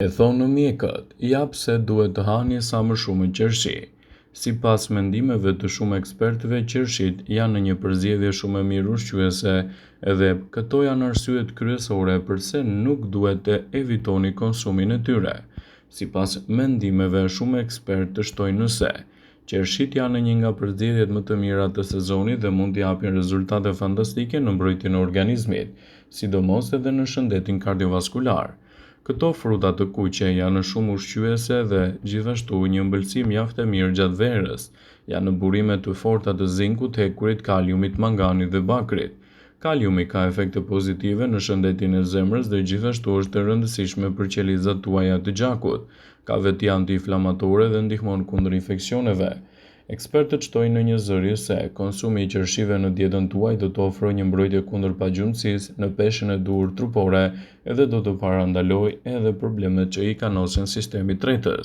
E thonë mjekët, ja pse duhet të hani sa më shumë qershi. Sipas mendimeve të shumë ekspertëve, qershit janë në një përzgjedhje shumë e mirë ushqyese edhe këto janë arsyet kryesore pse nuk duhet të evitoni konsumin e tyre. Sipas mendimeve, shumë ekspertë shtojnë se qershit janë një nga përzgjedhjet më të mira të sezonit dhe mund të japin rezultate fantastike në mbrojtjen e organizmit, sidomos edhe në shëndetin kardiovaskular. Këto fruta të kuqe janë shumë ushqyese dhe gjithashtu një ëmbëlsi mjaft e mirë gjatë verës. Janë burime të forta të zinkut, hekurit, kaliumit, manganit dhe bakrit. Kaliumi ka efekte pozitive në shëndetin e zemrës dhe gjithashtu është e rëndësishme për qelizat tuaja të gjakut. Ka veti anti-inflamatore dhe ndihmon kundër infeksioneve. Ekspertët shtojnë në një zëri se konsumi i qershive në dietën tuaj do të ofrojë një mbrojtje kundër pagjundësisë në peshën e duhur trupore edhe do të parandalojë edhe problemet që i kanosen sistemit tretës.